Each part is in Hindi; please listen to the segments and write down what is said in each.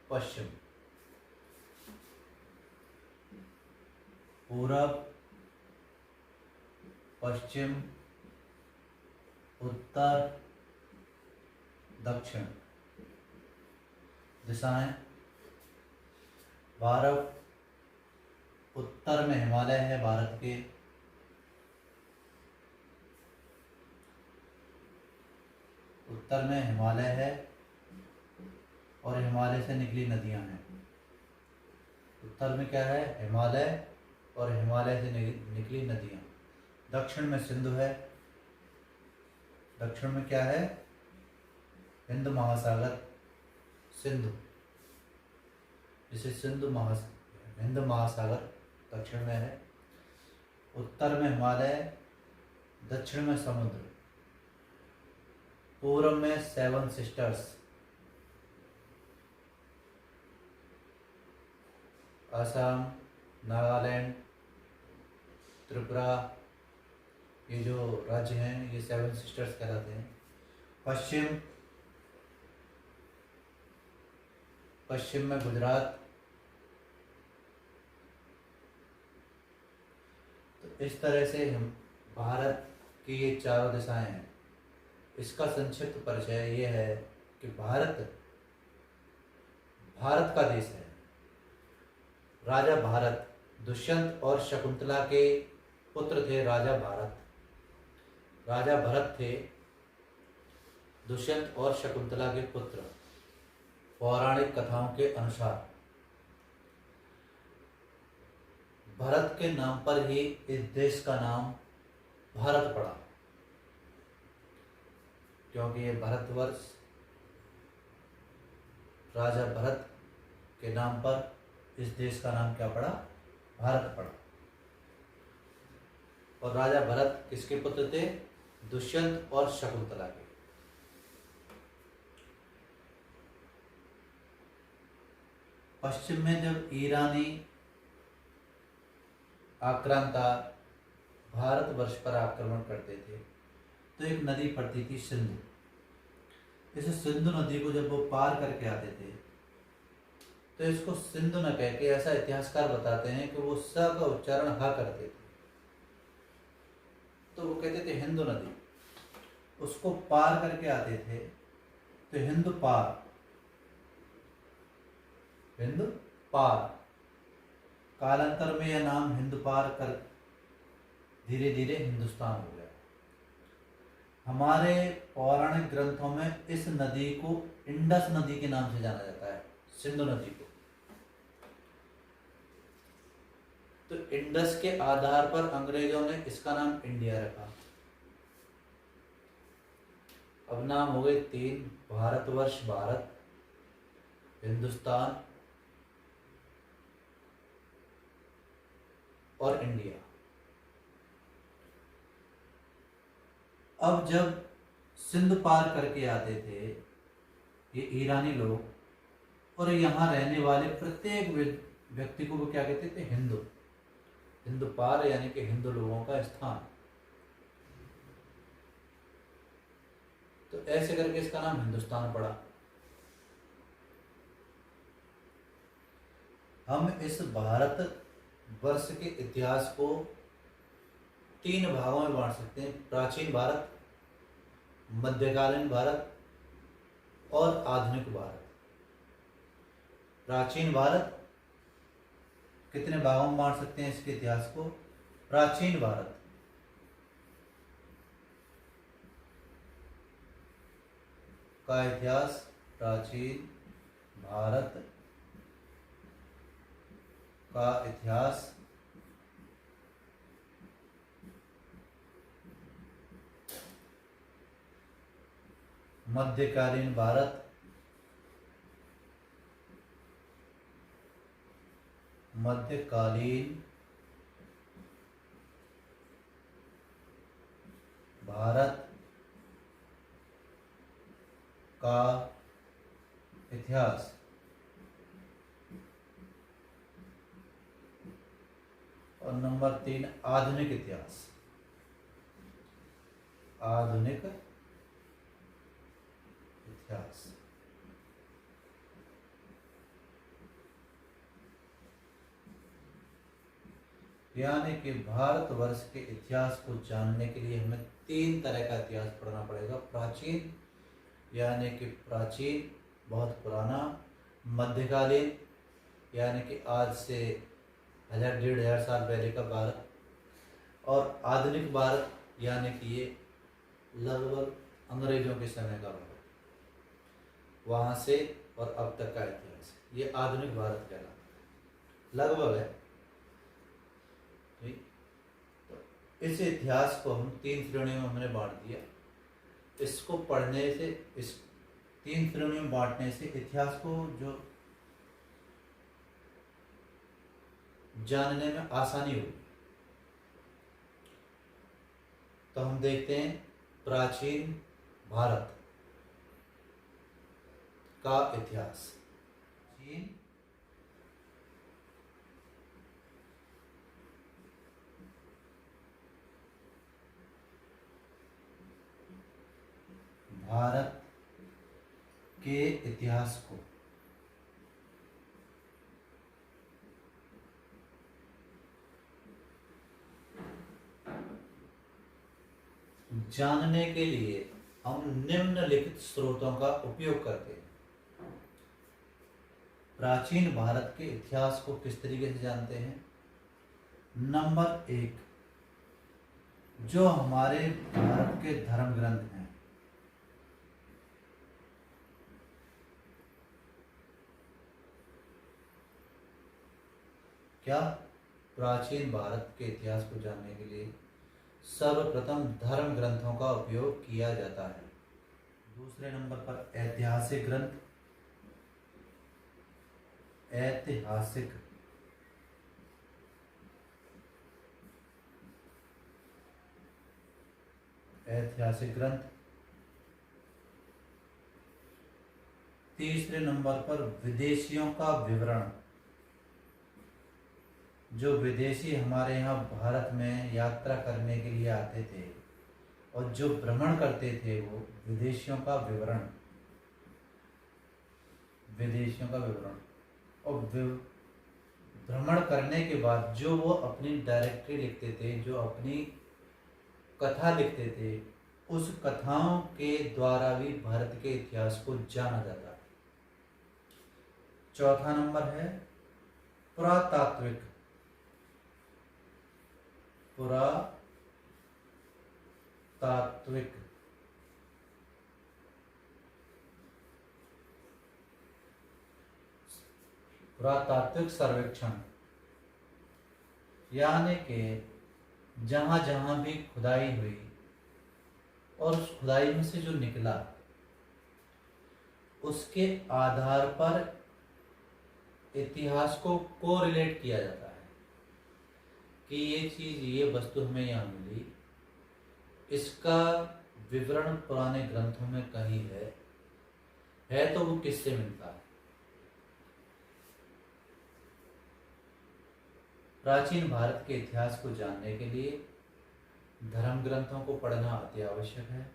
पश्चिम, पूरब, पश्चिम, उत्तर, दक्षिण दिशाएं। भारत, उत्तर में हिमालय है भारत के, उत्तर में हिमालय है और हिमालय से निकली नदियां हैं। उत्तर में क्या है? हिमालय और हिमालय से निकली नदियां। दक्षिण में सिंधु है, दक्षिण में क्या है? हिंद महासागर, सिंधु, जिसे हिंद महासागर दक्षिण में है। उत्तर में हिमालय, दक्षिण में समुद्र, पूर्व में सेवन सिस्टर्स, असम, नागालैंड, त्रिपुरा, ये जो राज्य हैं ये सेवन सिस्टर्स कहलाते हैं। पश्चिम में गुजरात। तो इस तरह से हम भारत की ये चारों दिशाएं हैं। इसका संक्षिप्त परिचय ये है कि भारत का देश है। राजा भारत दुष्यंत और शकुंतला के पुत्र थे। राजा भरत थे दुष्यंत और शकुंतला के पुत्र। पौराणिक कथाओं के अनुसार भरत के नाम पर ही इस देश का नाम भारत पड़ा, क्योंकि ये भारतवर्ष राजा भरत के नाम पर इस देश का नाम क्या पड़ा? भारत पड़ा। और राजा भरत किसके पुत्र थे? दुष्यंत और शकुंतला के। पश्चिम में जब ईरानी आक्रांता भारतवर्ष पर आक्रमण करते थे तो एक नदी पड़ती थी सिंधु। इस सिंधु नदी को जब वो पार करके आते थे तो इसको सिंधु न कह के, ऐसा इतिहासकार बताते हैं कि वो स का उच्चारण ह करते थे, तो वो कहते थे हिंदू नदी। उसको पार करके आते थे तो हिंदू पार, कालांतर में यह नाम हिंद पार कर धीरे धीरे हिंदुस्तान हो गया। हमारे पौराणिक ग्रंथों में इस नदी को इंडस नदी के नाम से जाना जाता है, सिंधु नदी को। तो इंडस के आधार पर अंग्रेजों ने इसका नाम इंडिया रखा। अब नाम हो गए तीन: भारतवर्ष, भारत, हिंदुस्तान और इंडिया। अब जब सिंध पार करके आते थे ये ईरानी लोग, और यहाँ रहने वाले प्रत्येक व्यक्ति को वो क्या कहते थे? हिंदू पार, यानी कि हिंदू लोगों का स्थान। तो ऐसे करके इसका नाम हिंदुस्तान पड़ा। हम इस भारत वर्ष के इतिहास को तीन भागों में बांट सकते हैं: प्राचीन भारत, मध्यकालीन भारत और आधुनिक भारत। प्राचीन भारत कितने भागों में बांट सकते हैं इसके इतिहास को? प्राचीन भारत का इतिहास, प्राचीन भारत का इतिहास मध्यकालीन भारत, मध्यकालीन भारत का इतिहास, और नंबर 3 आधुनिक इतिहास। आधुनिक इतिहास। यानी कि भारतवर्ष के इतिहास को जानने के लिए हमें 3 तरह का इतिहास पढ़ना पड़ेगा। प्राचीन यानी कि प्राचीन बहुत पुराना, मध्यकालीन यानी कि आज से 1000-1500 साल पहले का भारत, और आधुनिक भारत यानी कि ये लगभग अंग्रेजों के समय का भारत, वहाँ से और अब तक का इतिहास, ये आधुनिक भारत कहलाता है, लगभग है। ठीक, तो इस इतिहास को हम 3 श्रेणियों में हमने बांट दिया। इसको पढ़ने से, इस 3 श्रेणियों में बांटने से इतिहास को जो जानने में आसानी होगी। तो हम देखते हैं प्राचीन भारत का इतिहास। चीन, भारत के इतिहास को जानने के लिए हम निम्नलिखित स्रोतों का उपयोग करते हैं। प्राचीन भारत के इतिहास को किस तरीके से जानते हैं? नंबर 1, जो हमारे भारत के धर्म ग्रंथ हैं, क्या प्राचीन भारत के इतिहास को जानने के लिए सर्वप्रथम धर्म ग्रंथों का उपयोग किया जाता है। दूसरे नंबर पर ऐतिहासिक ग्रंथ, ऐतिहासिक ऐतिहासिक ग्रंथ। तीसरे नंबर पर विदेशियों का विवरण, जो विदेशी हमारे यहाँ भारत में यात्रा करने के लिए आते थे और जो भ्रमण करते थे, वो विदेशियों का विवरण, विदेशियों का विवरण। और भ्रमण करने के बाद जो वो अपनी डायरेक्टरी लिखते थे, जो अपनी कथा लिखते थे, उस कथाओं के द्वारा भी भारत के इतिहास को जाना जाता है। चौथा नंबर है पुरातात्विक, पुरातात्विक पुरातात्विक सर्वेक्षण, यानी कि जहां जहां भी खुदाई हुई और उस खुदाई में से जो निकला, उसके आधार पर इतिहास को कोरिलेट किया जाता है कि ये चीज, ये वस्तु हमें यहाँ मिली, इसका विवरण पुराने ग्रंथों में कहीं है तो वो किससे मिलता है। प्राचीन भारत के इतिहास को जानने के लिए धर्म ग्रंथों को पढ़ना अति आवश्यक है,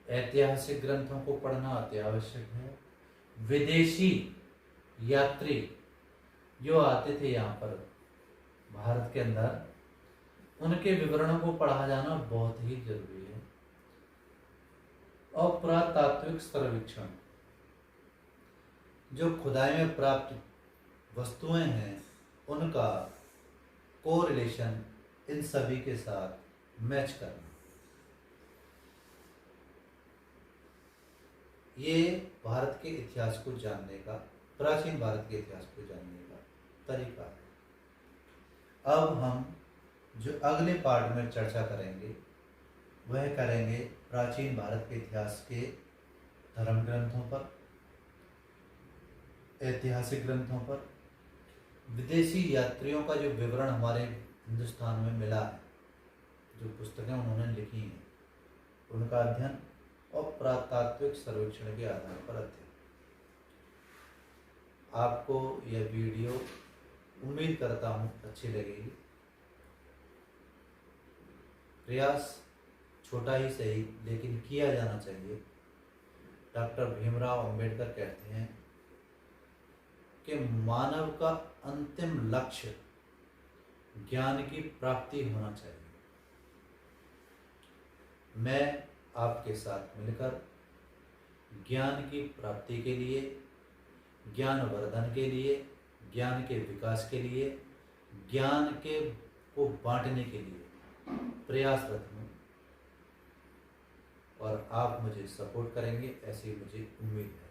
ऐतिहासिक ग्रंथों को पढ़ना अति आवश्यक है। विदेशी यात्री जो आते थे यहाँ पर भारत के अंदर, उनके विवरणों को पढ़ा जाना बहुत ही जरूरी है। और पुरातात्विक सर्वेक्षण, जो खुदाई में प्राप्त वस्तुएं हैं, उनका कोरिलेशन इन सभी के साथ मैच करना, ये भारत के इतिहास को जानने का, प्राचीन भारत के इतिहास को जानने का तरीका है। अब हम जो अगले पार्ट में चर्चा करेंगे वह करेंगे प्राचीन भारत के इतिहास के धर्म ग्रंथों पर, ऐतिहासिक ग्रंथों पर, विदेशी यात्रियों का जो विवरण हमारे हिंदुस्तान में मिला है, जो पुस्तकें उन्होंने लिखी हैं, उनका अध्ययन, और पुरातात्विक सर्वेक्षण के आधार पर अध्ययन। आपको यह वीडियो उम्मीद करता हूँ अच्छी लगेगी। प्रयास छोटा ही सही लेकिन किया जाना चाहिए। डॉक्टर भीमराव अंबेडकर कहते हैं कि मानव का अंतिम लक्ष्य ज्ञान की प्राप्ति होना चाहिए। मैं आपके साथ मिलकर ज्ञान की प्राप्ति के लिए, ज्ञान वर्धन के लिए, ज्ञान के विकास के लिए, ज्ञान के को बांटने के लिए प्रयासरत हूँ और आप मुझे सपोर्ट करेंगे ऐसी मुझे उम्मीद है।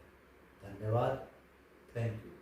धन्यवाद। Thank you.